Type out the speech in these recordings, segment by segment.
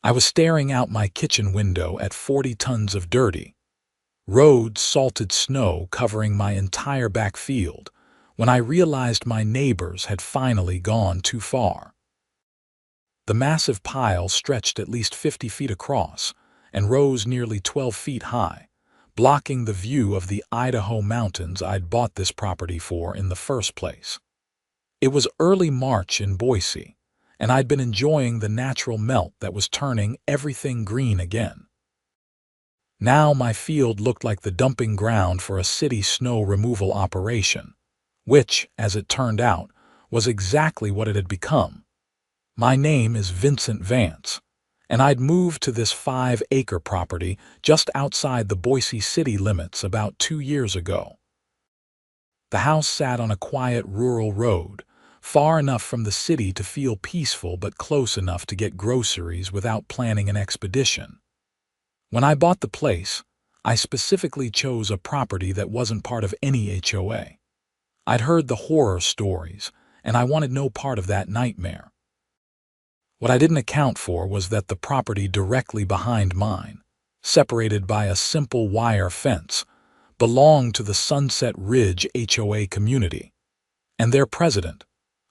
I was staring out my kitchen window at 40 tons of dirty, road salted snow covering my entire back field when I realized my neighbors had finally gone too far. The massive pile stretched at least 50 feet across and rose nearly 12 feet high, blocking the view of the Idaho mountains I'd bought this property for in the first place. It was early March in Boise, and I'd been enjoying the natural melt that was turning everything green again. Now my field looked like the dumping ground for a city snow removal operation, which, as it turned out, was exactly what it had become. My name is Vincent Vance, and I'd moved to this 5-acre property just outside the Boise city limits about 2 years ago. The house sat on a quiet rural road, far enough from the city to feel peaceful but close enough to get groceries without planning an expedition. When I bought the place, I specifically chose a property that wasn't part of any HOA. I'd heard the horror stories, and I wanted no part of that nightmare. What I didn't account for was that the property directly behind mine, separated by a simple wire fence, belonged to the Sunset Ridge HOA community, and their president,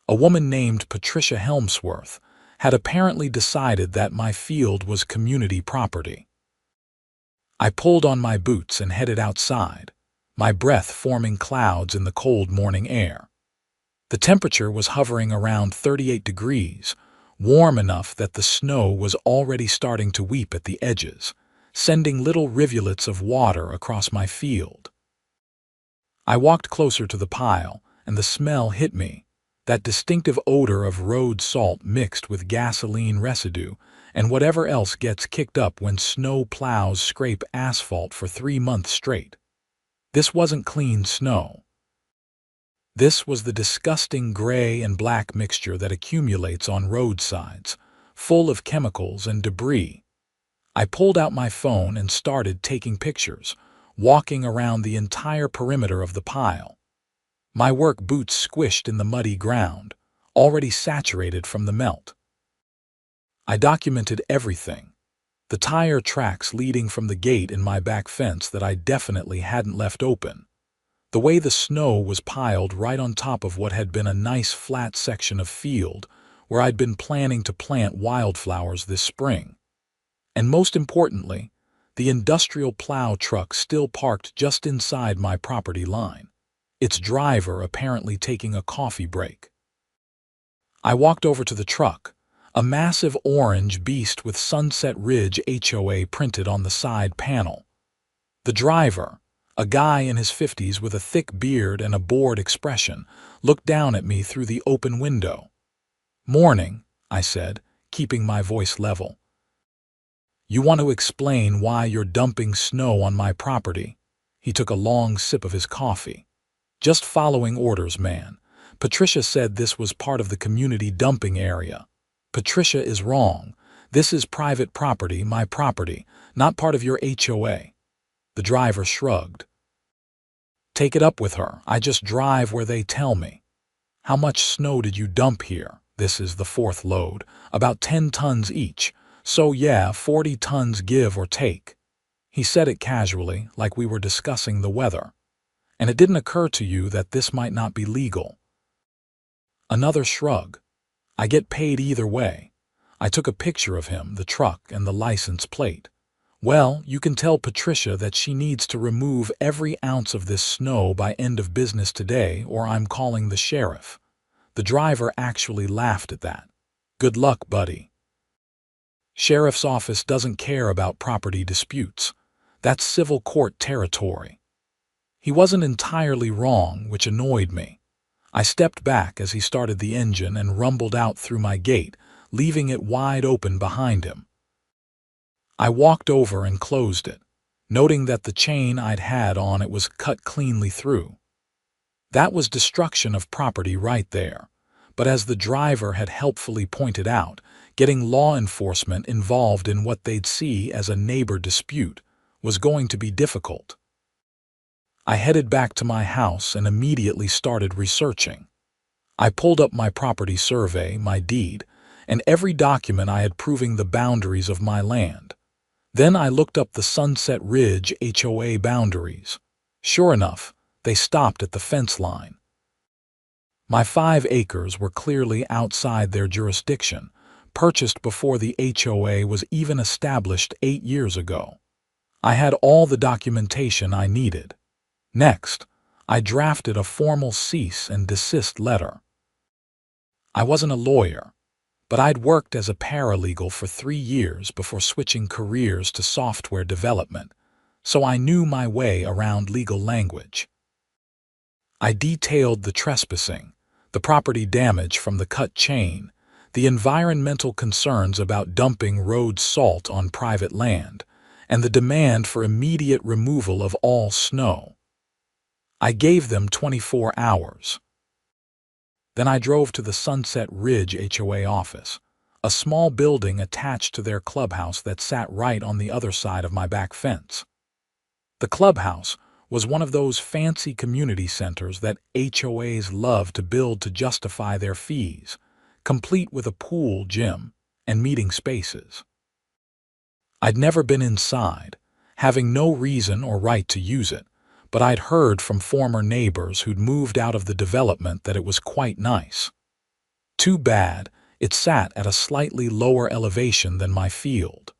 a woman named Patricia Helmsworth, had apparently decided that my field was community property. I pulled on my boots and headed outside, my breath forming clouds in the cold morning air. The temperature was hovering around 38 degrees, warm enough that the snow was already starting to weep at the edges, sending little rivulets of water across my field. I walked closer to the pile, and the smell hit me, that distinctive odor of road salt mixed with gasoline residue and whatever else gets kicked up when snow plows scrape asphalt for 3 months straight. This wasn't clean snow. This was the disgusting gray and black mixture that accumulates on roadsides, full of chemicals and debris. I pulled out my phone and started taking pictures, walking around the entire perimeter of the pile. My work boots squished in the muddy ground, already saturated from the melt. I documented everything. The tire tracks leading from the gate in my back fence that I definitely hadn't left open. The way the snow was piled right on top of what had been a nice flat section of field where I'd been planning to plant wildflowers this spring. And most importantly, the industrial plow truck still parked just inside my property line, its driver apparently taking a coffee break. I walked over to the truck, a massive orange beast with Sunset Ridge HOA printed on the side panel. The driver, a guy in his 50s with a thick beard and a bored expression, looked down at me through the open window. "Morning," I said, keeping my voice level. "You want to explain why you're dumping snow on my property?" He took a long sip of his coffee. "Just following orders, man. Patricia said this was part of the community dumping area." "Patricia is wrong. This is private property, my property, not part of your HOA." The driver shrugged. "Take it up with her. I just drive where they tell me." "How much snow did you dump here?" "This is the 4th load, about 10 tons each. So yeah, 40 tons give or take." He said it casually, like we were discussing the weather. "And it didn't occur to you that this might not be legal?" Another shrug. "I get paid either way." I took a picture of him, the truck, and the license plate. "Well, you can tell Patricia that she needs to remove every ounce of this snow by end of business today, or I'm calling the sheriff." The driver actually laughed at that. "Good luck, buddy." Sheriff's office doesn't care about property disputes. That's civil court territory. He wasn't entirely wrong, which annoyed me. I stepped back as he started the engine and rumbled out through my gate, leaving it wide open behind him. I walked over and closed it, noting that the chain I'd had on it was cut cleanly through. That was destruction of property right there, but as the driver had helpfully pointed out, getting law enforcement involved in what they'd see as a neighbor dispute was going to be difficult. I headed back to my house and immediately started researching. I pulled up my property survey, my deed, and every document I had proving the boundaries of my land. Then I looked up the Sunset Ridge HOA boundaries. Sure enough, they stopped at the fence line. My 5 acres were clearly outside their jurisdiction, purchased before the HOA was even established 8 years ago. I had all the documentation I needed. Next, I drafted a formal cease and desist letter. I wasn't a lawyer, but I'd worked as a paralegal for 3 years before switching careers to software development, so I knew my way around legal language. I detailed the trespassing, the property damage from the cut chain, the environmental concerns about dumping road salt on private land, and the demand for immediate removal of all snow. I gave them 24 hours. Then I drove to the Sunset Ridge HOA office, a small building attached to their clubhouse that sat right on the other side of my back fence. The clubhouse was one of those fancy community centers that HOAs love to build to justify their fees, complete with a pool, gym, and meeting spaces. I'd never been inside, having no reason or right to use it, but I'd heard from former neighbors who'd moved out of the development that it was quite nice. Too bad it sat at a slightly lower elevation than my field.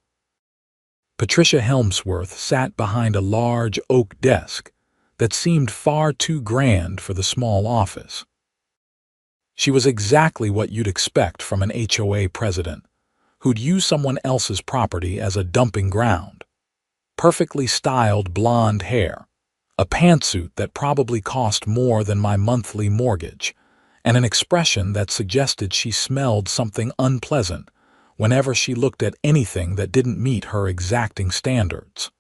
Patricia Helmsworth sat behind a large oak desk that seemed far too grand for the small office. She was exactly what you'd expect from an HOA president, who'd use someone else's property as a dumping ground. Perfectly styled blonde hair, a pantsuit that probably cost more than my monthly mortgage, and an expression that suggested she smelled something unpleasant whenever she looked at anything that didn't meet her exacting standards.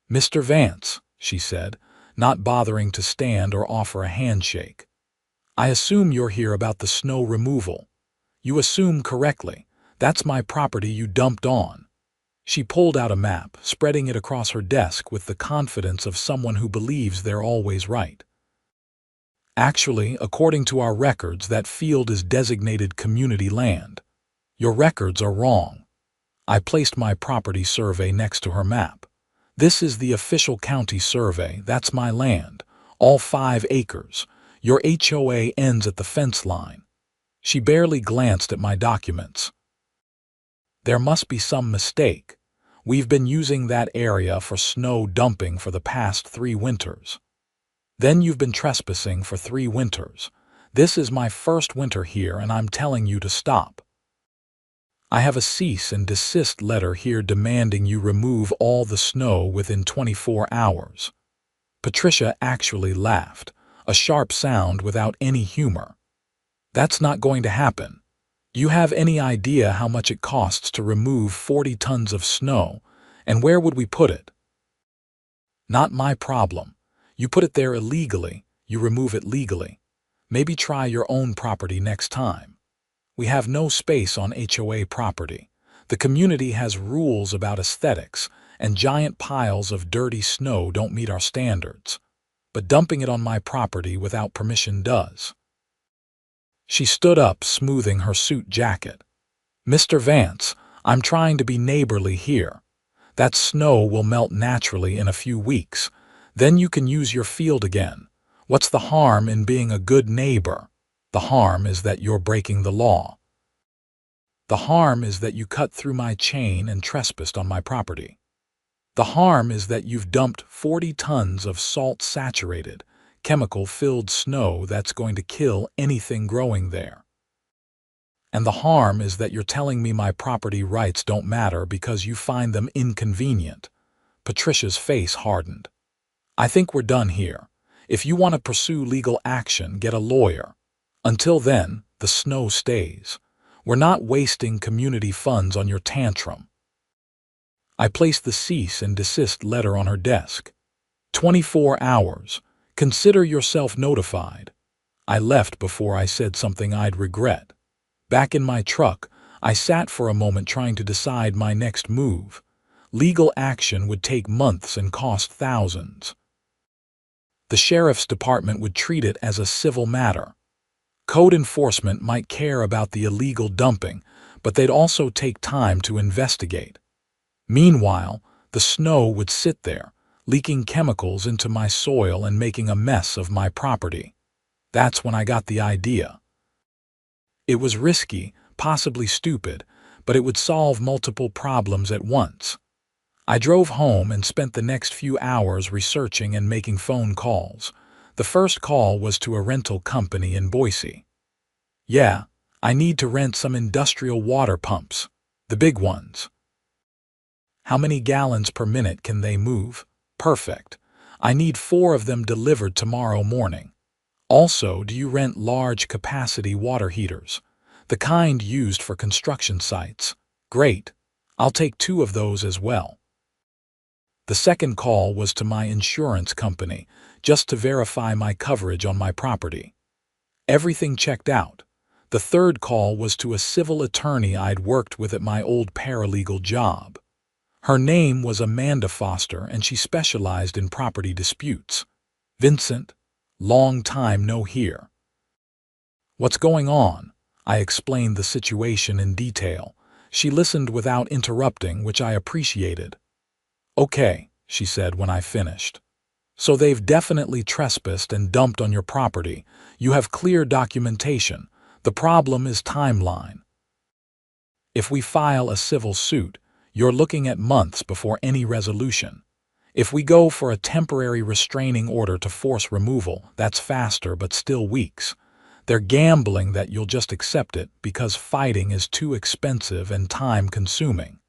"Mr. Vance," she said, not bothering to stand or offer a handshake. "I assume you're here about the snow removal. You assume correctly. That's my property you dumped on." She pulled out a map, spreading it across her desk with the confidence of someone who believes they're always right. "Actually, according to our records, that field is designated community land. Your records are wrong." I placed my property survey next to her map. "This is the official county survey. That's my land, all 5 acres. Your HOA ends at the fence line." She barely glanced at my documents. "There must be some mistake. We've been using that area for snow dumping for the past 3 winters. Then you've been trespassing for 3 winters. This is my first winter here, and I'm telling you to stop. I have a cease and desist letter here demanding you remove all the snow within 24 hours. Patricia actually laughed, a sharp sound without any humor. "That's not going to happen. Do you have any idea how much it costs to remove 40 tons of snow, and where would we put it?" "Not my problem. You put it there illegally, you remove it legally. Maybe try your own property next time. We have no space on HOA property. The community has rules about aesthetics, and giant piles of dirty snow don't meet our standards. But dumping it on my property without permission does." She stood up, smoothing her suit jacket. "Mr. Vance, I'm trying to be neighborly here. That snow will melt naturally in a few weeks. Then you can use your field again. What's the harm in being a good neighbor? The harm is that you're breaking the law. The harm is that you cut through my chain and trespassed on my property. The harm is that you've dumped 40 tons of salt-saturated, chemical-filled snow that's going to kill anything growing there. And the harm is that you're telling me my property rights don't matter because you find them inconvenient." Patricia's face hardened. "I think we're done here. If you want to pursue legal action, get a lawyer. Until then, the snow stays. We're not wasting community funds on your tantrum." I placed the cease and desist letter on her desk. 24 hours. Consider yourself notified." I left before I said something I'd regret. Back in my truck, I sat for a moment trying to decide my next move. Legal action would take months and cost thousands. The sheriff's department would treat it as a civil matter. Code enforcement might care about the illegal dumping, but they'd also take time to investigate. Meanwhile, the snow would sit there, leaking chemicals into my soil and making a mess of my property. That's when I got the idea. It was risky, possibly stupid, but it would solve multiple problems at once. I drove home and spent the next few hours researching and making phone calls. The first call was to a rental company in Boise. "Yeah, I need to rent some industrial water pumps, the big ones." "How many gallons per minute can they move?" "Perfect. I need 4 of them delivered tomorrow morning." "Also, do you rent large capacity water heaters? The kind used for construction sites?" "Great. I'll take 2 of those as well." The second call was to my insurance company, just to verify my coverage on my property. Everything checked out. The third call was to a civil attorney I'd worked with at my old paralegal job. Her name was Amanda Foster, and she specialized in property disputes. "Vincent, long time no hear." "What's going on?" I explained the situation in detail. She listened without interrupting, which I appreciated. "Okay," she said when I finished. "So they've definitely trespassed and dumped on your property. You have clear documentation. The problem is timeline. If we file a civil suit, you're looking at months before any resolution. If we go for a temporary restraining order to force removal, that's faster but still weeks. They're gambling that you'll just accept it because fighting is too expensive and time-consuming.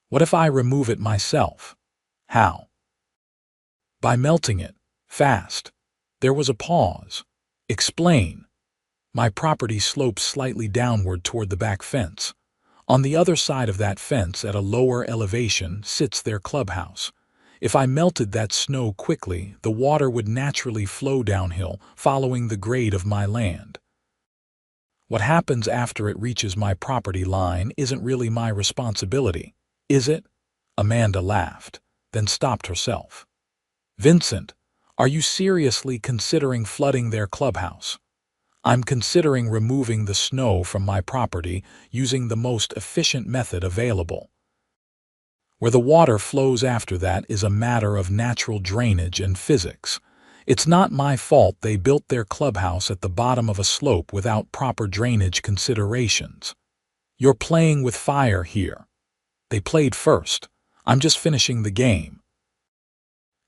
What if I remove it myself?" "How?" "By melting it. Fast." There was a pause. "Explain." "My property slopes slightly downward toward the back fence. On the other side of that fence, at a lower elevation, sits their clubhouse. If I melted that snow quickly, the water would naturally flow downhill, following the grade of my land. What happens after it reaches my property line isn't really my responsibility, is it?" Amanda laughed, then stopped herself. "Vincent, are you seriously considering flooding their clubhouse?" "I'm considering removing the snow from my property using the most efficient method available. Where the water flows after that is a matter of natural drainage and physics. It's not my fault they built their clubhouse at the bottom of a slope without proper drainage considerations. You're playing with fire here. They played first. I'm just finishing the game.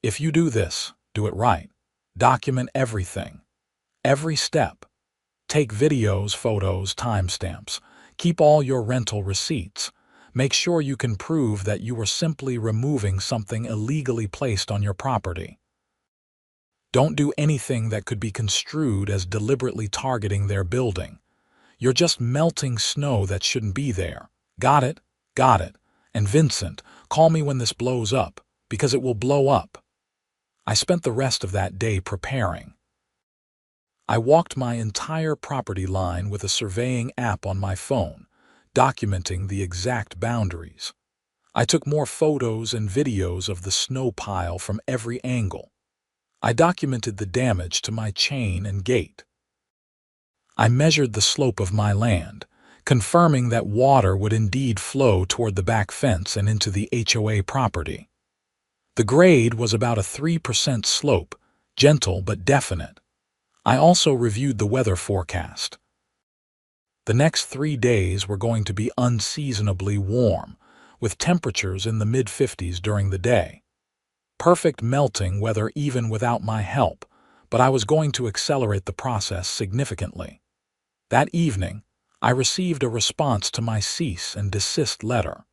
If you do this, do it right. Document everything. Every step. Take videos, photos, timestamps. Keep all your rental receipts. Make sure you can prove that you were simply removing something illegally placed on your property. Don't do anything that could be construed as deliberately targeting their building. You're just melting snow that shouldn't be there. Got it? Got it. And Vincent, call me when this blows up, because it will blow up." I spent the rest of that day preparing. I walked my entire property line with a surveying app on my phone, documenting the exact boundaries. I took more photos and videos of the snow pile from every angle. I documented the damage to my chain and gate. I measured the slope of my land, confirming that water would indeed flow toward the back fence and into the HOA property. The grade was about a 3% slope, gentle but definite. I also reviewed the weather forecast. The next 3 days were going to be unseasonably warm, with temperatures in the mid-50s during the day. Perfect melting weather even without my help, but I was going to accelerate the process significantly. That evening, I received a response to my cease and desist letter.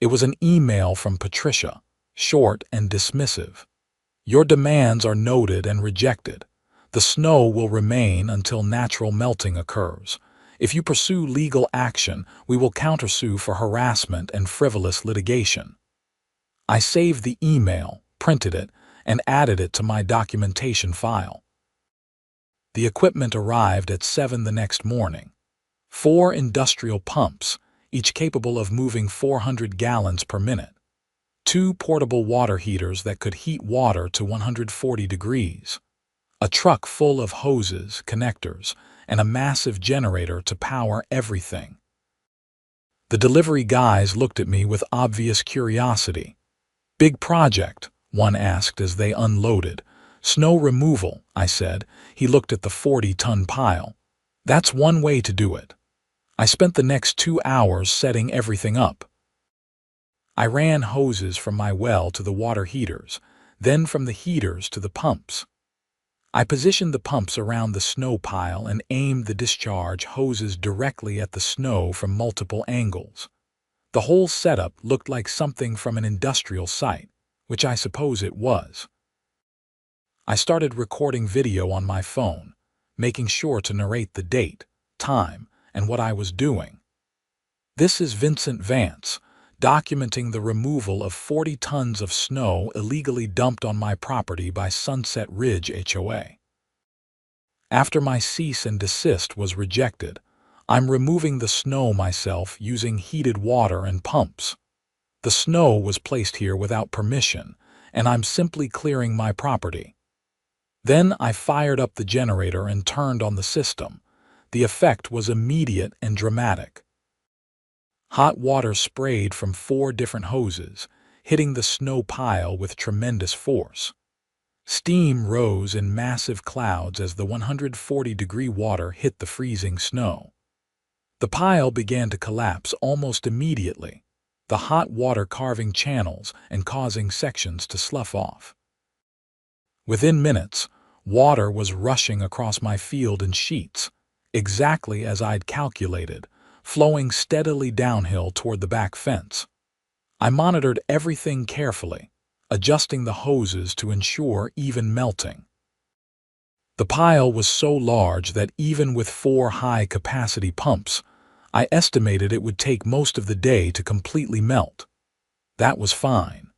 It was an email from Patricia, short and dismissive. "Your demands are noted and rejected. The snow will remain until natural melting occurs. If you pursue legal action, we will countersue for harassment and frivolous litigation." I saved the email, printed it, and added it to my documentation file. The equipment arrived at 7 the next morning. 4 industrial pumps, each capable of moving 400 gallons per minute. 2 portable water heaters that could heat water to 140 degrees. A truck full of hoses, connectors, and a massive generator to power everything. The delivery guys looked at me with obvious curiosity. "Big project?" one asked as they unloaded. "Snow removal," I said. He looked at the 40-ton pile. "That's one way to do it." I spent the next 2 hours setting everything up. I ran hoses from my well to the water heaters, then from the heaters to the pumps. I positioned the pumps around the snow pile and aimed the discharge hoses directly at the snow from multiple angles. The whole setup looked like something from an industrial site, which I suppose it was. I started recording video on my phone, making sure to narrate the date, time, and what I was doing. This is Vincent Vance, documenting the removal of 40 tons of snow illegally dumped on my property by Sunset Ridge HOA. After my cease and desist was rejected, I'm removing the snow myself using heated water and pumps. The snow was placed here without permission, and I'm simply clearing my property. Then I fired up the generator and turned on the system. The effect was immediate and dramatic. Hot water sprayed from 4 different hoses, hitting the snow pile with tremendous force. Steam rose in massive clouds as the 140-degree water hit the freezing snow. The pile began to collapse almost immediately, the hot water carving channels and causing sections to slough off. Within minutes, water was rushing across my field in sheets, exactly as I'd calculated, flowing steadily downhill toward the back fence. I monitored everything carefully, adjusting the hoses to ensure even melting. The pile was so large that even with 4 high-capacity pumps, I estimated it would take most of the day to completely melt. That was fine.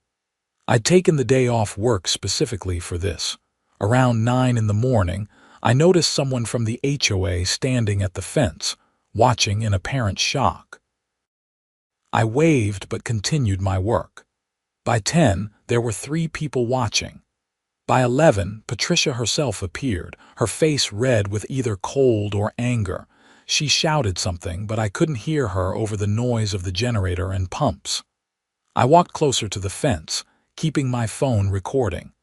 I'd taken the day off work specifically for this. Around 9 in the morning, I noticed someone from the HOA standing at the fence, watching in apparent shock. I waved but continued my work. By 10, there were 3 people watching. By 11, Patricia herself appeared, her face red with either cold or anger. She shouted something, but I couldn't hear her over the noise of the generator and pumps. I walked closer to the fence, keeping my phone recording.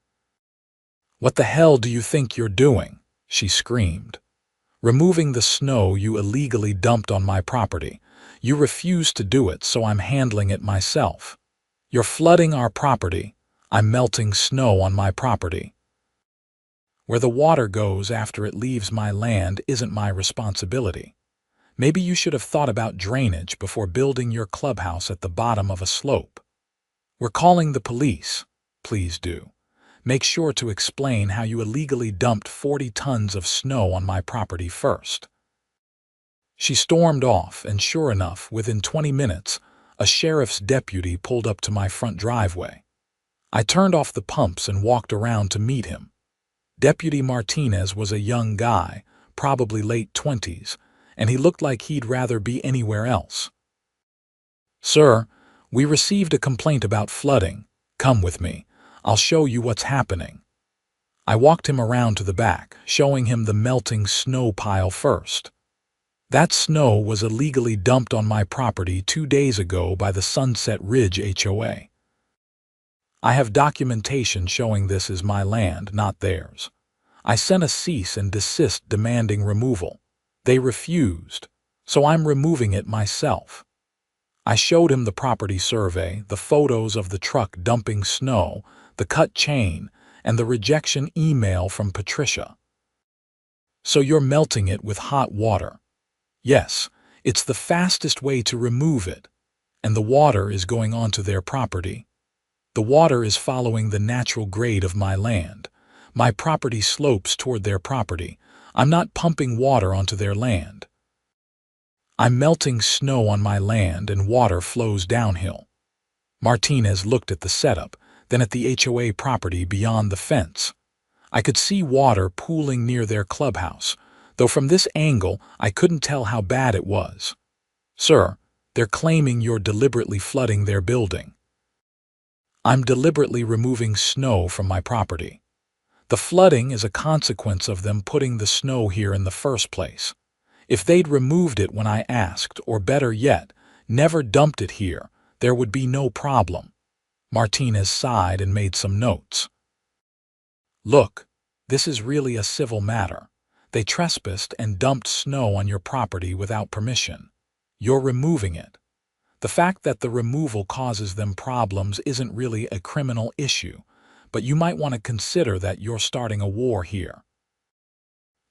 "What the hell do you think you're doing?" she screamed. "Removing the snow you illegally dumped on my property. You refused to do it, so I'm handling it myself. You're flooding our property. I'm melting snow on my property. Where the water goes after it leaves my land isn't my responsibility. Maybe you should have thought about drainage before building your clubhouse at the bottom of a slope. We're calling the police. Please do. Make sure to explain how you illegally dumped 40 tons of snow on my property first." She stormed off, and sure enough, within 20 minutes, a sheriff's deputy pulled up to my front driveway. I turned off the pumps and walked around to meet him. Deputy Martinez was a young guy, probably late 20s, and he looked like he'd rather be anywhere else. "Sir, we received a complaint about flooding. Come with me. I'll show you what's happening." I walked him around to the back, showing him the melting snow pile first. That snow was illegally dumped on my property 2 days ago by the Sunset Ridge HOA. I have documentation showing this is my land, not theirs. I sent a cease and desist demanding removal. They refused, so I'm removing it myself. I showed him the property survey, the photos of the truck dumping snow, the cut chain, and the rejection email from Patricia. "So you're melting it with hot water?" "Yes, it's the fastest way to remove it. And the water is going onto their property. The water is following the natural grade of my land. My property slopes toward their property. I'm not pumping water onto their land. I'm melting snow on my land and water flows downhill." Martinez looked at the setup, then at the HOA property beyond the fence. I could see water pooling near their clubhouse, though from this angle I couldn't tell how bad it was. "Sir, they're claiming you're deliberately flooding their building." "I'm deliberately removing snow from my property. The flooding is a consequence of them putting the snow here in the first place. If they'd removed it when I asked, or better yet, never dumped it here, there would be no problem. Martinez sighed and made some notes. Look, this is really a civil matter. They trespassed and dumped snow on your property without permission. You're removing it. The fact that the removal causes them problems isn't really a criminal issue, but you might want to consider that you're starting a war here.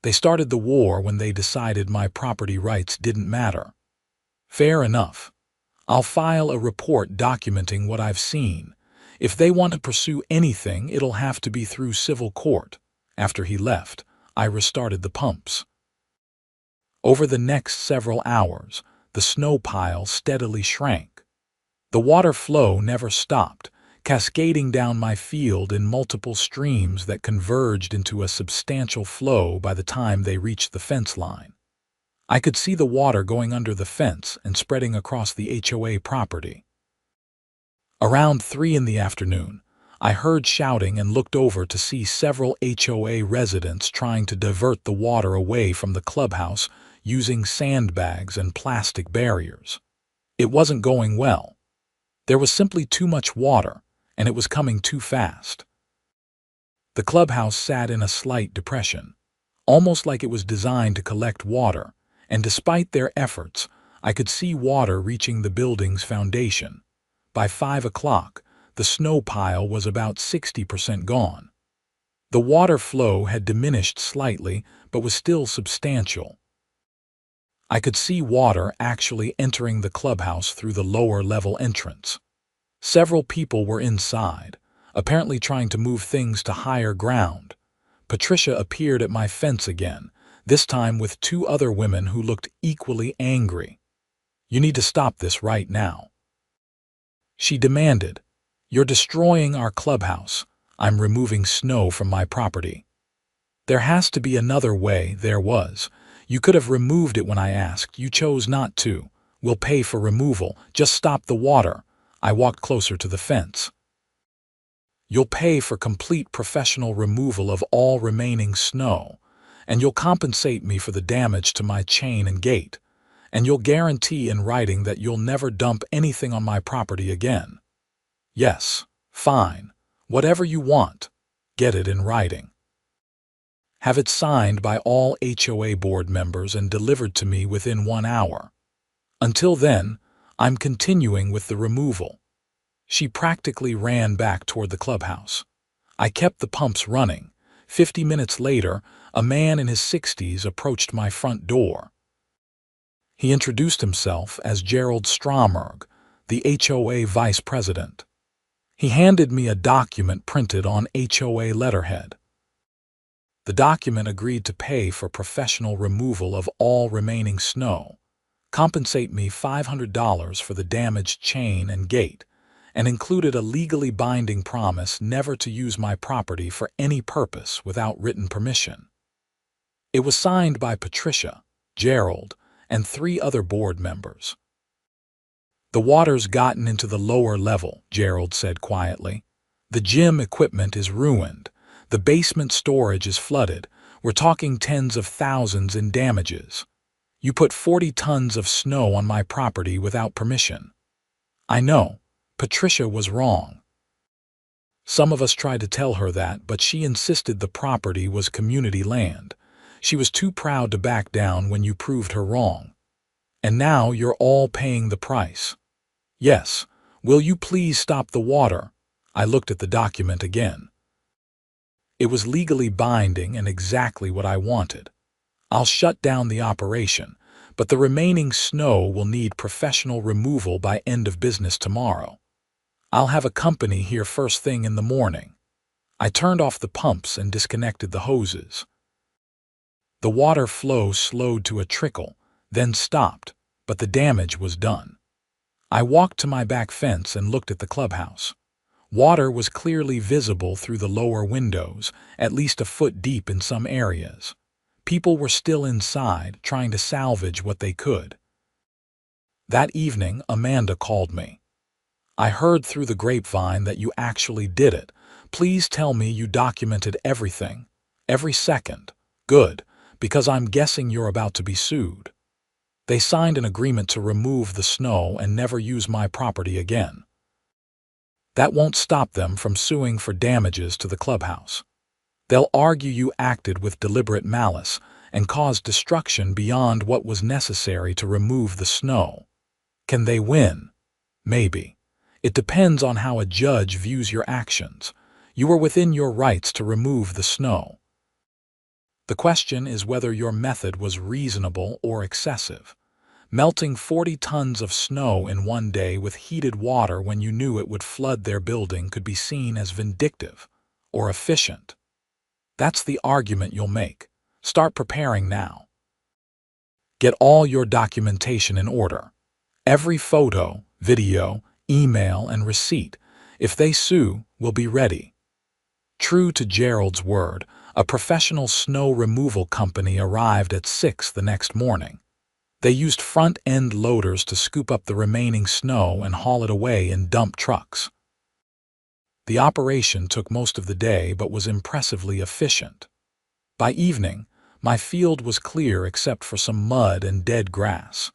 They started the war when they decided my property rights didn't matter. Fair enough. I'll file a report documenting what I've seen. If they want to pursue anything, it'll have to be through civil court. After he left, I restarted the pumps. Over the next several hours, the snow pile steadily shrank. The water flow never stopped, cascading down my field in multiple streams that converged into a substantial flow by the time they reached the fence line. I could see the water going under the fence and spreading across the HOA property. Around 3 in the afternoon, I heard shouting and looked over to see several HOA residents trying to divert the water away from the clubhouse using sandbags and plastic barriers. It wasn't going well. There was simply too much water, and it was coming too fast. The clubhouse sat in a slight depression, almost like it was designed to collect water, and despite their efforts, I could see water reaching the building's foundation. By 5 o'clock, the snow pile was about 60% gone. The water flow had diminished slightly, but was still substantial. I could see water actually entering the clubhouse through the lower-level entrance. Several people were inside, apparently trying to move things to higher ground. Patricia appeared at my fence again, this time with 2 other women who looked equally angry. "You need to stop this right now," she demanded. "You're destroying our clubhouse. I'm removing snow from my property." "There has to be another way." "There was. You could have removed it when I asked. You chose not to. We'll pay for removal. Just stop the water." I walked closer to the fence. "You'll pay for complete professional removal of all remaining snow, and you'll compensate me for the damage to my chain and gate, and you'll guarantee in writing that you'll never dump anything on my property again." "Yes, fine. Whatever you want. Get it in writing. Have it signed by all HOA board members and delivered to me within 1 hour. Until then, I'm continuing with the removal." She practically ran back toward the clubhouse. I kept the pumps running. 50 minutes later, a man in his 60s approached my front door. He introduced himself as Gerald Stromberg, the HOA vice president. He handed me a document printed on HOA letterhead. The document agreed to pay for professional removal of all remaining snow, compensate me $500 for the damaged chain and gate, and included a legally binding promise never to use my property for any purpose without written permission. It was signed by Patricia, Gerald, and 3 other board members. "The water's gotten into the lower level," Gerald said quietly. "The gym equipment is ruined. The basement storage is flooded. We're talking tens of thousands in damages. You put 40 tons of snow on my property without permission." I know. Patricia was wrong. Some of us tried to tell her that, but she insisted the property was community land. She was too proud to back down when you proved her wrong. And now you're all paying the price. "Yes, will you please stop the water?" I looked at the document again. It was legally binding and exactly what I wanted. "I'll shut down the operation, but the remaining snow will need professional removal by end of business tomorrow. I'll have a company here first thing in the morning." I turned off the pumps and disconnected the hoses. The water flow slowed to a trickle, then stopped, but the damage was done. I walked to my back fence and looked at the clubhouse. Water was clearly visible through the lower windows, at least a foot deep in some areas. People were still inside, trying to salvage what they could. That evening, Amanda called me. "I heard through the grapevine that you actually did it, Please tell me you documented everything, every second. Good, because I'm guessing you're about to be sued." They signed an agreement to remove the snow and never use my property again. That won't stop them from suing for damages to the clubhouse. They'll argue you acted with deliberate malice and caused destruction beyond what was necessary to remove the snow. Can they win? Maybe. It depends on how a judge views your actions. You were within your rights to remove the snow. The question is whether your method was reasonable or excessive. Melting 40 tons of snow in one day with heated water when you knew it would flood their building could be seen as vindictive or efficient. That's the argument you'll make. Start preparing now. Get all your documentation in order. Every photo, video, email, and receipt. If they sue, we'll be ready. True to Gerald's word, a professional snow removal company arrived at 6 the next morning. They used front-end loaders to scoop up the remaining snow and haul it away in dump trucks. The operation took most of the day but was impressively efficient. By evening, my field was clear except for some mud and dead grass.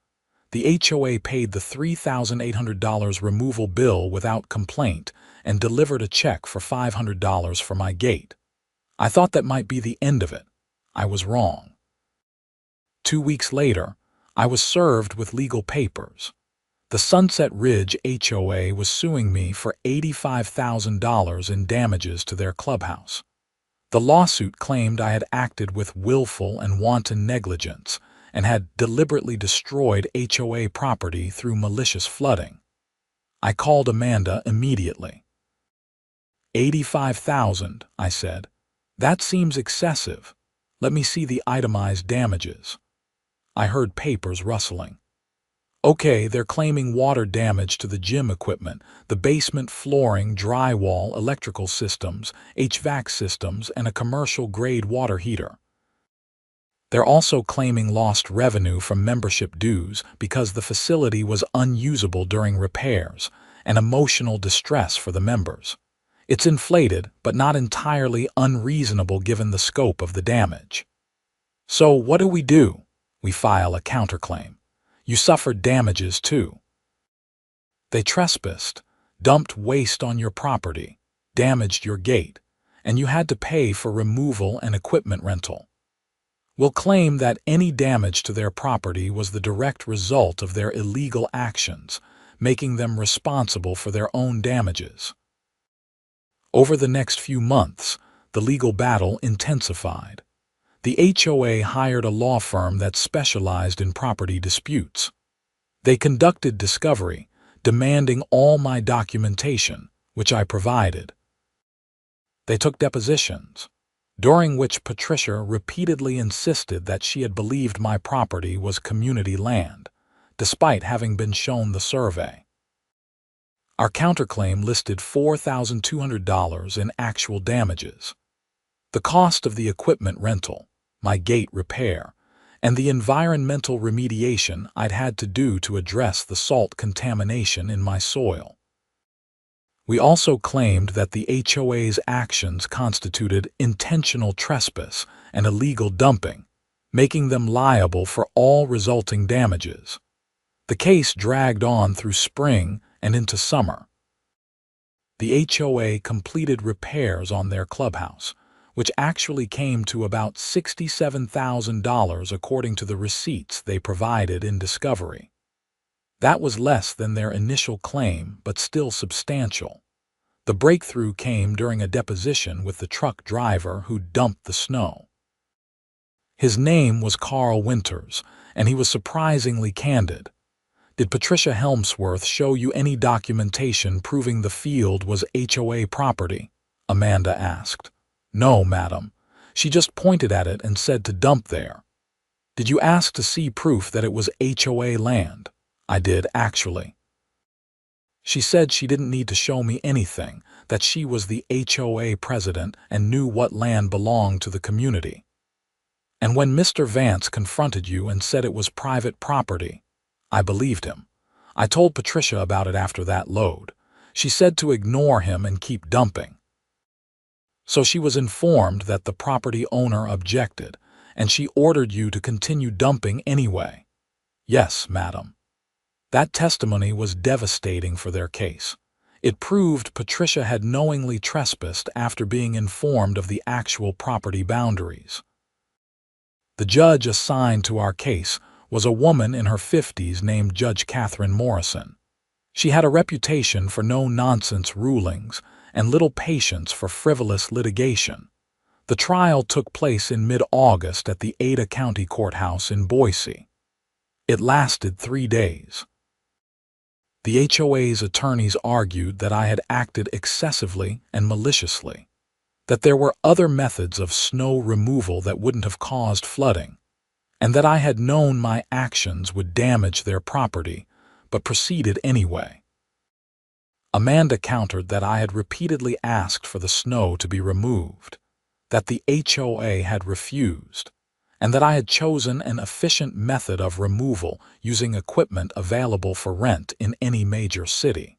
The HOA paid the $3,800 removal bill without complaint and delivered a check for $500 for my gate. I thought that might be the end of it. I was wrong. 2 weeks later, I was served with legal papers. The Sunset Ridge HOA was suing me for $85,000 in damages to their clubhouse. The lawsuit claimed I had acted with willful and wanton negligence and had deliberately destroyed HOA property through malicious flooding. I called Amanda immediately. $85,000, I said. That seems excessive. Let me see the itemized damages. I heard papers rustling. Okay, they're claiming water damage to the gym equipment, the basement flooring, drywall, electrical systems, HVAC systems, and a commercial-grade water heater. They're also claiming lost revenue from membership dues because the facility was unusable during repairs and emotional distress for the members. It's inflated, but not entirely unreasonable given the scope of the damage. So what do? We file a counterclaim. You suffered damages too. They trespassed, dumped waste on your property, damaged your gate, and you had to pay for removal and equipment rental. We'll claim that any damage to their property was the direct result of their illegal actions, making them responsible for their own damages. Over the next few months, the legal battle intensified. The HOA hired a law firm that specialized in property disputes. They conducted discovery, demanding all my documentation, which I provided. They took depositions, during which Patricia repeatedly insisted that she had believed my property was community land, despite having been shown the survey. Our counterclaim listed $4,200 in actual damages. The cost of the equipment rental, my gate repair, and the environmental remediation I'd had to do to address the salt contamination in my soil. We also claimed that the HOA's actions constituted intentional trespass and illegal dumping, making them liable for all resulting damages. The case dragged on through spring and into summer. The HOA completed repairs on their clubhouse, which actually came to about $67,000 according to the receipts they provided in discovery. That was less than their initial claim, but still substantial. The breakthrough came during a deposition with the truck driver who dumped the snow. His name was Carl Winters, and he was surprisingly candid. "Did Patricia Helmsworth show you any documentation proving the field was HOA property?" Amanda asked. "No, madam. She just pointed at it and said to dump there." "Did you ask to see proof that it was HOA land?" "I did, actually." She said she didn't need to show me anything, that she was the HOA president and knew what land belonged to the community. "And when Mr. Vance confronted you and said it was private property?" "I believed him. I told Patricia about it after that load. She said to ignore him and keep dumping." So she was informed that the property owner objected, and she ordered you to continue dumping anyway. Yes, madam. That testimony was devastating for their case. It proved Patricia had knowingly trespassed after being informed of the actual property boundaries. The judge assigned to our case was a woman in her 50s named Judge Catherine Morrison. She had a reputation for no-nonsense rulings and little patience for frivolous litigation. The trial took place in mid-August at the Ada County Courthouse in Boise. It lasted 3 days. The HOA's attorneys argued that I had acted excessively and maliciously, that there were other methods of snow removal that wouldn't have caused flooding, and that I had known my actions would damage their property, but proceeded anyway. Amanda countered that I had repeatedly asked for the snow to be removed, that the HOA had refused, and that I had chosen an efficient method of removal using equipment available for rent in any major city.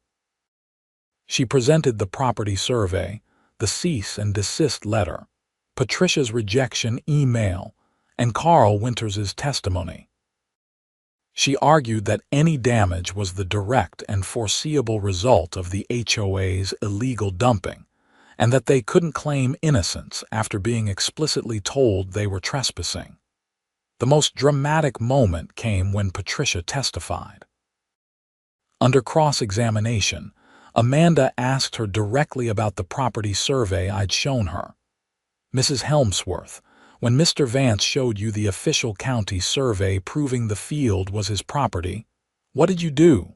She presented the property survey, the cease and desist letter, Patricia's rejection email, and Carl Winters's testimony. She argued that any damage was the direct and foreseeable result of the HOA's illegal dumping, and that they couldn't claim innocence after being explicitly told they were trespassing. The most dramatic moment came when Patricia testified. Under cross-examination, Amanda asked her directly about the property survey I'd shown her. "Mrs. Helmsworth, when Mr. Vance showed you the official county survey proving the field was his property, what did you do?"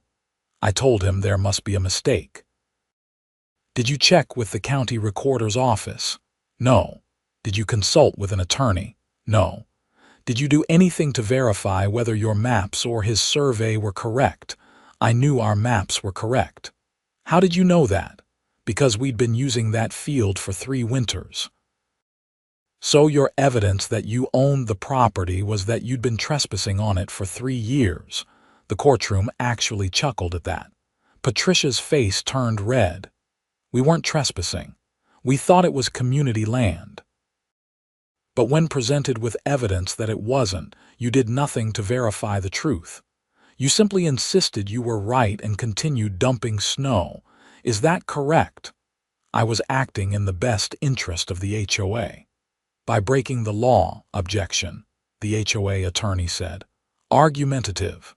"I told him there must be a mistake." "Did you check with the county recorder's office?" "No." "Did you consult with an attorney?" "No." "Did you do anything to verify whether your maps or his survey were correct?" "I knew our maps were correct." "How did you know that?" "Because we'd been using that field for 3 winters." "So your evidence that you owned the property was that you'd been trespassing on it for 3 years. The courtroom actually chuckled at that. Patricia's face turned red. "We weren't trespassing. We thought it was community land." "But when presented with evidence that it wasn't, you did nothing to verify the truth. You simply insisted you were right and continued dumping snow. Is that correct?" "I was acting in the best interest of the HOA." "By breaking the law." "Objection," the HOA attorney said. "Argumentative."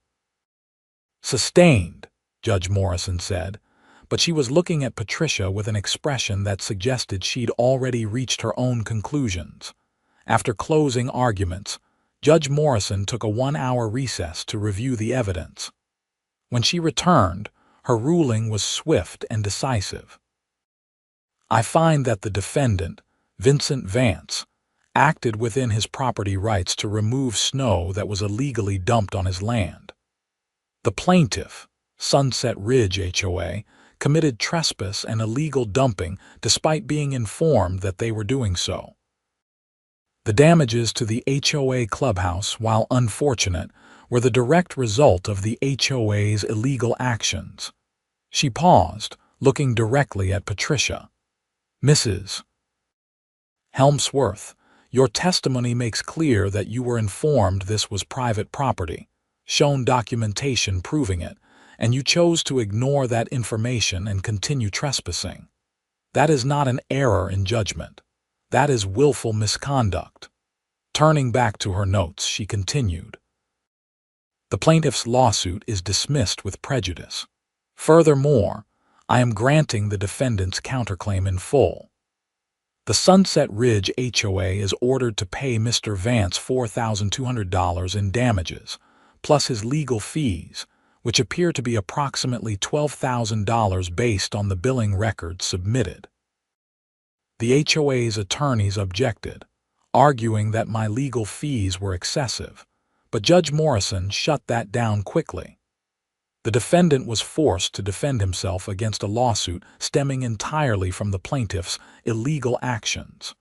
"Sustained," Judge Morrison said, but she was looking at Patricia with an expression that suggested she'd already reached her own conclusions. After closing arguments, Judge Morrison took a 1-hour recess to review the evidence. When she returned, her ruling was swift and decisive. "I find that the defendant, Vincent Vance, acted within his property rights to remove snow that was illegally dumped on his land. The plaintiff, Sunset Ridge HOA, committed trespass and illegal dumping despite being informed that they were doing so. The damages to the HOA clubhouse, while unfortunate, were the direct result of the HOA's illegal actions." She paused, looking directly at Patricia. "Mrs. Helmsworth, your testimony makes clear that you were informed this was private property, shown documentation proving it, and you chose to ignore that information and continue trespassing. That is not an error in judgment. That is willful misconduct." Turning back to her notes, she continued, "The plaintiff's lawsuit is dismissed with prejudice. Furthermore, I am granting the defendant's counterclaim in full. The Sunset Ridge HOA is ordered to pay Mr. Vance $4,200 in damages, plus his legal fees, which appear to be approximately $12,000 based on the billing records submitted." The HOA's attorneys objected, arguing that my legal fees were excessive, but Judge Morrison shut that down quickly. The defendant was forced to defend himself against a lawsuit stemming entirely from the plaintiff's illegal actions.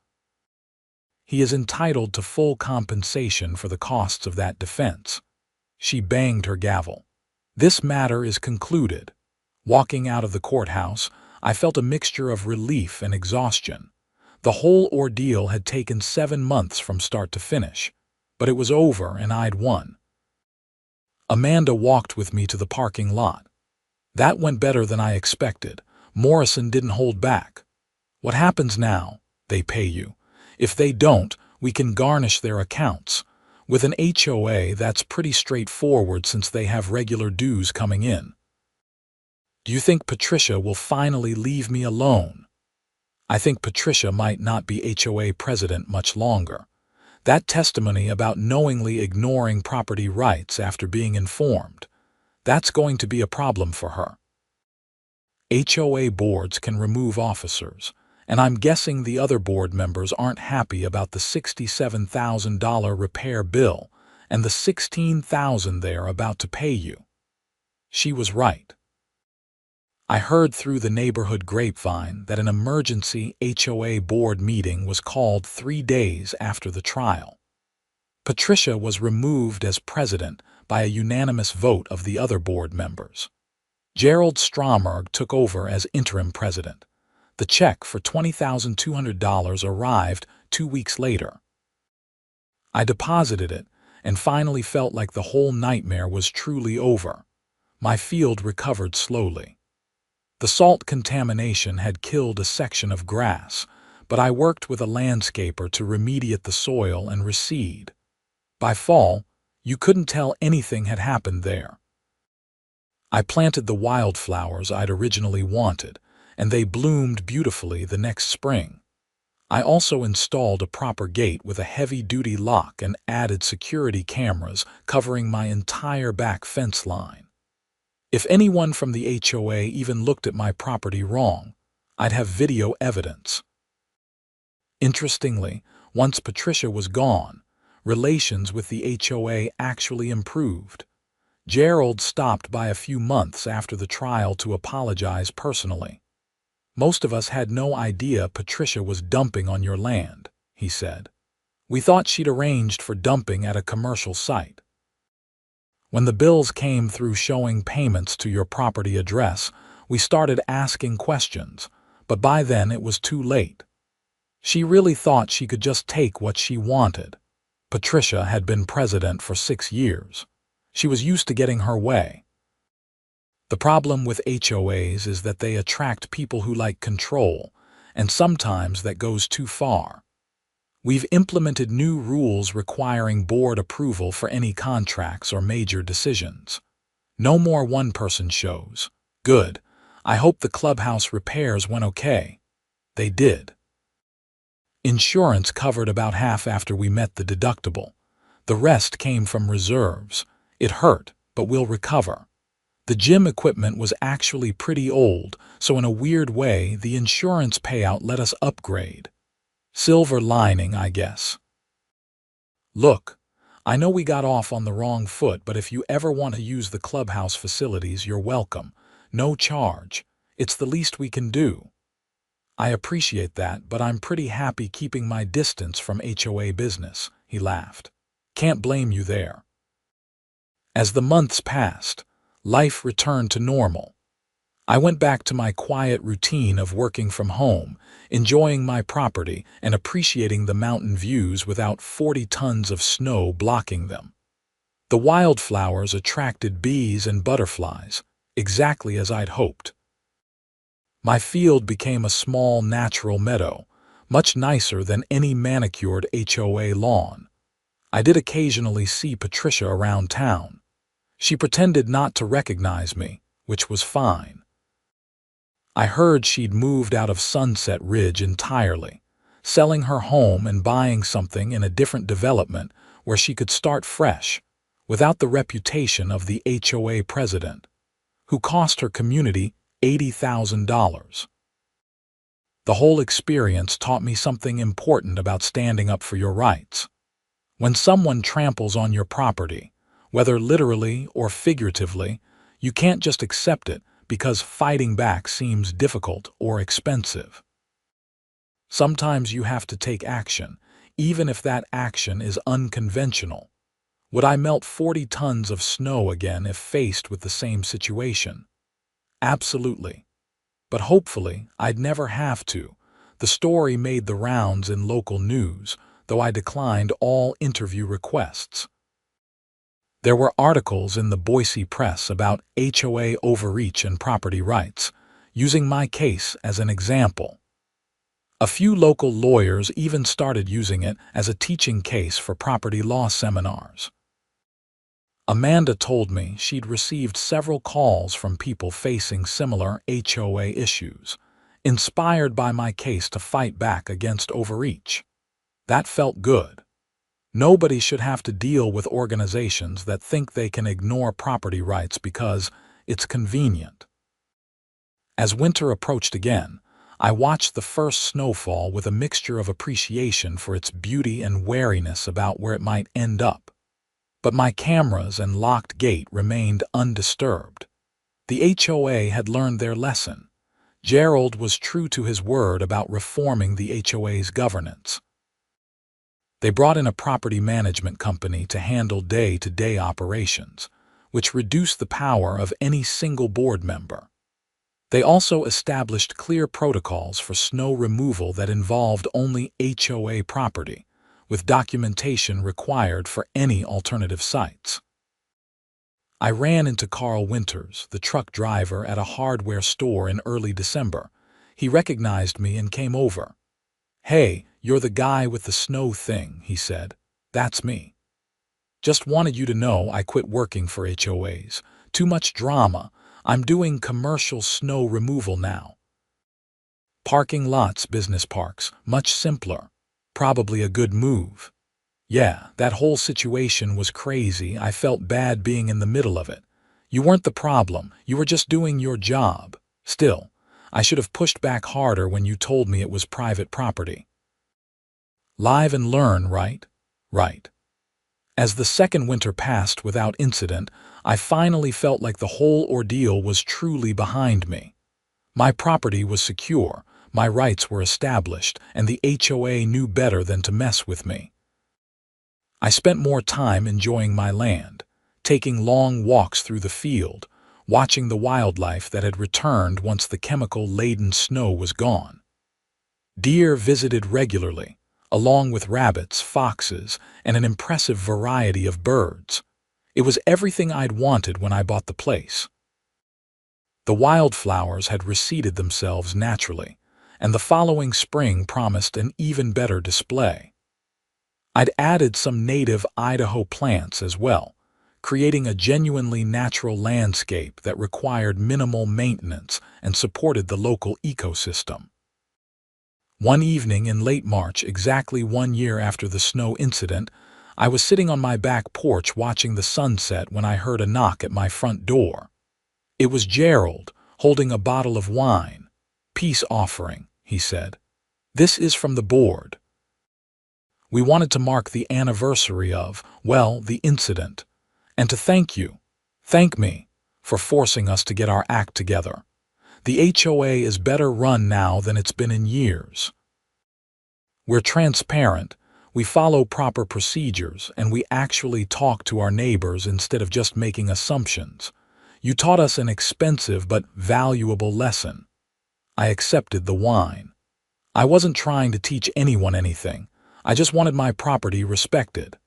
He is entitled to full compensation for the costs of that defense. She banged her gavel. "This matter is concluded." Walking out of the courthouse, I felt a mixture of relief and exhaustion. The whole ordeal had taken 7 months from start to finish, but it was over and I'd won. Amanda walked with me to the parking lot. That went better than I expected. Morrison didn't hold back. What happens now? They pay you. If they don't, we can garnish their accounts. With an HOA, that's pretty straightforward since they have regular dues coming in. Do you think Patricia will finally leave me alone? I think Patricia might not be HOA president much longer. That testimony about knowingly ignoring property rights after being informed, that's going to be a problem for her. HOA boards can remove officers, and I'm guessing the other board members aren't happy about the $67,000 repair bill and the $16,000 they're about to pay you. She was right. I heard through the neighborhood grapevine that an emergency HOA board meeting was called 3 days after the trial. Patricia was removed as president by a unanimous vote of the other board members. Gerald Stromberg took over as interim president. The check for $20,200 arrived 2 weeks later. I deposited it and finally felt like the whole nightmare was truly over. My field recovered slowly. The salt contamination had killed a section of grass, but I worked with a landscaper to remediate the soil and reseed. By fall, you couldn't tell anything had happened there. I planted the wildflowers I'd originally wanted, and they bloomed beautifully the next spring. I also installed a proper gate with a heavy-duty lock and added security cameras covering my entire back fence line. If anyone from the HOA even looked at my property wrong, I'd have video evidence. Interestingly, once Patricia was gone, relations with the HOA actually improved. Gerald stopped by a few months after the trial to apologize personally. Most of us had no idea Patricia was dumping on your land, he said. We thought she'd arranged for dumping at a commercial site. When the bills came through showing payments to your property address, we started asking questions, but by then it was too late. She really thought she could just take what she wanted. Patricia had been president for 6 years. She was used to getting her way. The problem with HOAs is that they attract people who like control, and sometimes that goes too far. We've implemented new rules requiring board approval for any contracts or major decisions. No more one-person shows. Good. I hope the clubhouse repairs went okay. They did. Insurance covered about half after we met the deductible. The rest came from reserves. It hurt, but we'll recover. The gym equipment was actually pretty old, so in a weird way, the insurance payout let us upgrade. Silver lining, I guess. Look, I know we got off on the wrong foot, but if you ever want to use the clubhouse facilities, you're welcome. No charge. It's the least we can do. I appreciate that, but I'm pretty happy keeping my distance from HOA business, he laughed. Can't blame you there. As the months passed, life returned to normal. I went back to my quiet routine of working from home, enjoying my property and appreciating the mountain views without 40 tons of snow blocking them. The wildflowers attracted bees and butterflies, exactly as I'd hoped. My field became a small natural meadow, much nicer than any manicured HOA lawn. I did occasionally see Patricia around town. She pretended not to recognize me, which was fine. I heard she'd moved out of Sunset Ridge entirely, selling her home and buying something in a different development where she could start fresh, without the reputation of the HOA president, who cost her community $80,000. The whole experience taught me something important about standing up for your rights. When someone tramples on your property, whether literally or figuratively, you can't just accept it because fighting back seems difficult or expensive. Sometimes you have to take action, even if that action is unconventional. Would I melt 40 tons of snow again if faced with the same situation? Absolutely. But hopefully, I'd never have to. The story made the rounds in local news, though I declined all interview requests. There were articles in the Boise Press about HOA overreach and property rights, using my case as an example. A few local lawyers even started using it as a teaching case for property law seminars. Amanda told me she'd received several calls from people facing similar HOA issues, inspired by my case to fight back against overreach. That felt good. Nobody should have to deal with organizations that think they can ignore property rights because it's convenient. As winter approached again, I watched the first snowfall with a mixture of appreciation for its beauty and wariness about where it might end up. But my cameras and locked gate remained undisturbed. The HOA had learned their lesson. Gerald was true to his word about reforming the HOA's governance. They brought in a property management company to handle day-to-day operations, which reduced the power of any single board member. They also established clear protocols for snow removal that involved only HOA property, with documentation required for any alternative sites. I ran into Carl Winters, the truck driver at a hardware store in early December. He recognized me and came over. "Hey, you're the guy with the snow thing," he said. "That's me. Just wanted you to know I quit working for HOAs. Too much drama. I'm doing commercial snow removal now. Parking lots, business parks, much simpler. Probably a good move." Yeah, that whole situation was crazy. I felt bad being in the middle of it. You weren't the problem. You were just doing your job. Still, I should have pushed back harder when you told me it was private property. Live and learn, right? Right. As the second winter passed without incident, I finally felt like the whole ordeal was truly behind me. My property was secure, my rights were established, and the HOA knew better than to mess with me. I spent more time enjoying my land, taking long walks through the field, watching the wildlife that had returned once the chemical-laden snow was gone. Deer visited regularly, along with rabbits, foxes, and an impressive variety of birds. It was everything I'd wanted when I bought the place. The wildflowers had reseeded themselves naturally, and the following spring promised an even better display. I'd added some native Idaho plants as well, creating a genuinely natural landscape that required minimal maintenance and supported the local ecosystem. One evening in late March, exactly 1 year after the snow incident, I was sitting on my back porch watching the sunset when I heard a knock at my front door. It was Gerald, holding a bottle of wine. "Peace offering," he said. "This is from the board. We wanted to mark the anniversary of, well, the incident, and to thank me, for forcing us to get our act together. The HOA is better run now than it's been in years. We're transparent, we follow proper procedures, and we actually talk to our neighbors instead of just making assumptions. You taught us an expensive but valuable lesson." I accepted the wine. I wasn't trying to teach anyone anything. I just wanted my property respected.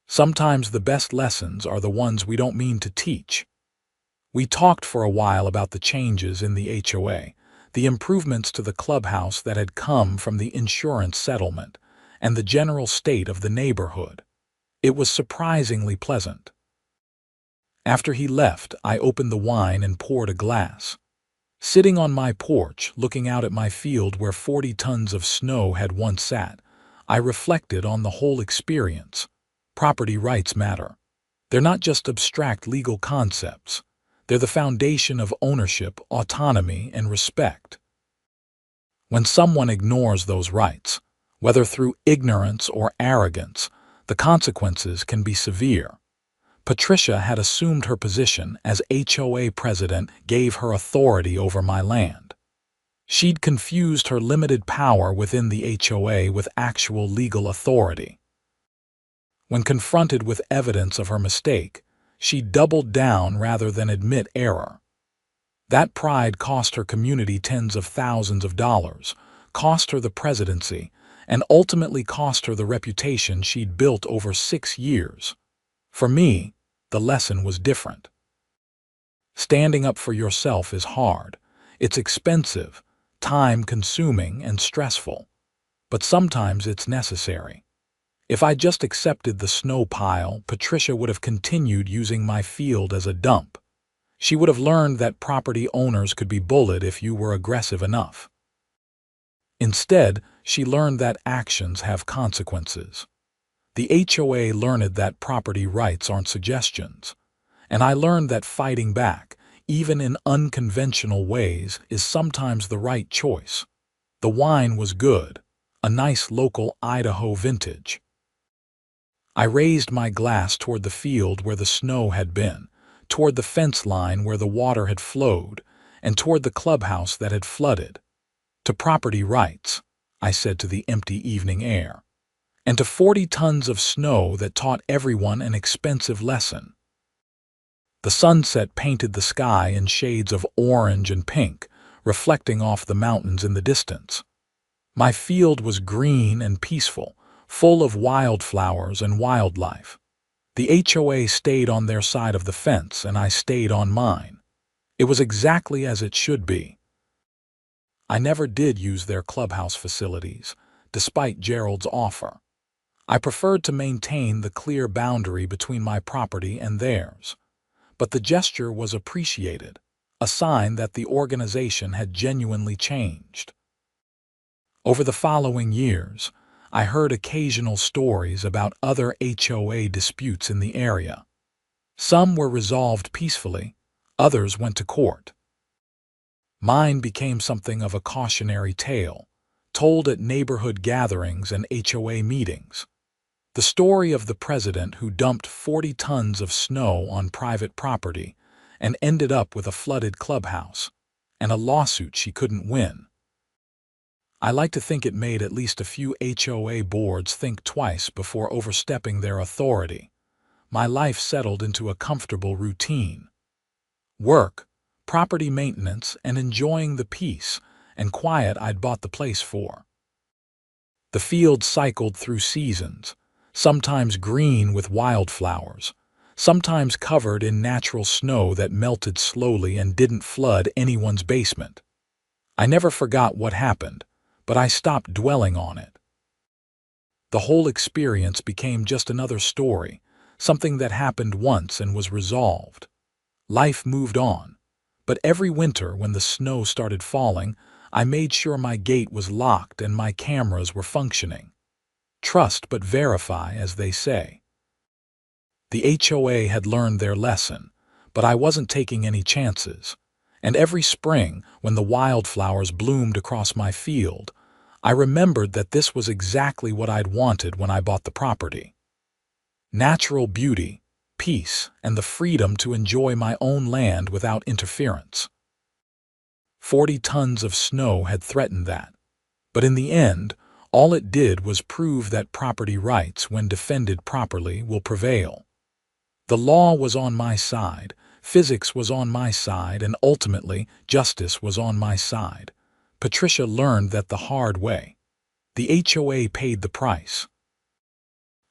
Sometimes the best lessons are the ones we don't mean to teach. We talked for a while about the changes in the HOA, the improvements to the clubhouse that had come from the insurance settlement, and the general state of the neighborhood. It was surprisingly pleasant. After he left, I opened the wine and poured a glass. Sitting on my porch, looking out at my field where 40 tons of snow had once sat, I reflected on the whole experience. Property rights matter. They're not just abstract legal concepts. They're the foundation of ownership, autonomy, and respect. When someone ignores those rights, whether through ignorance or arrogance, the consequences can be severe. Patricia had assumed her position as HOA president gave her authority over my land. She'd confused her limited power within the HOA with actual legal authority. When confronted with evidence of her mistake, she doubled down rather than admit error. That pride cost her community tens of thousands of dollars, cost her the presidency, and ultimately cost her the reputation she'd built over 6 years. For me, the lesson was different. Standing up for yourself is hard. It's expensive, time-consuming, and stressful. But sometimes it's necessary. If I just accepted the snow pile, Patricia would have continued using my field as a dump. She would have learned that property owners could be bullied if you were aggressive enough. Instead, she learned that actions have consequences. The HOA learned that property rights aren't suggestions. And I learned that fighting back, even in unconventional ways, is sometimes the right choice. The wine was good, a nice local Idaho vintage. I raised my glass toward the field where the snow had been, toward the fence line where the water had flowed, and toward the clubhouse that had flooded. To property rights, I said to the empty evening air, and to 40 tons of snow that taught everyone an expensive lesson. The sunset painted the sky in shades of orange and pink, reflecting off the mountains in the distance. My field was green and peaceful, full of wildflowers and wildlife. The HOA stayed on their side of the fence, and I stayed on mine. It was exactly as it should be. I never did use their clubhouse facilities, despite Gerald's offer. I preferred to maintain the clear boundary between my property and theirs. But the gesture was appreciated, a sign that the organization had genuinely changed. Over the following years, I heard occasional stories about other HOA disputes in the area. Some were resolved peacefully, others went to court. Mine became something of a cautionary tale, told at neighborhood gatherings and HOA meetings. The story of the president who dumped 40 tons of snow on private property and ended up with a flooded clubhouse and a lawsuit she couldn't win. I like to think it made at least a few HOA boards think twice before overstepping their authority. My life settled into a comfortable routine. Work, property maintenance, and enjoying the peace and quiet I'd bought the place for. The field cycled through seasons, sometimes green with wildflowers, sometimes covered in natural snow that melted slowly and didn't flood anyone's basement. I never forgot what happened, but I stopped dwelling on it. The whole experience became just another story, something that happened once and was resolved. Life moved on, but every winter when the snow started falling, I made sure my gate was locked and my cameras were functioning. Trust but verify, as they say. The HOA had learned their lesson, but I wasn't taking any chances. And every spring, when the wildflowers bloomed across my field, I remembered that this was exactly what I'd wanted when I bought the property. Natural beauty, peace, and the freedom to enjoy my own land without interference. 40 tons of snow had threatened that, but in the end, all it did was prove that property rights, when defended properly, will prevail. The law was on my side, physics was on my side, and ultimately, justice was on my side. Patricia learned that the hard way. The HOA paid the price.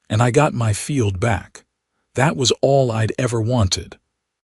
And I got my field back. That was all I'd ever wanted.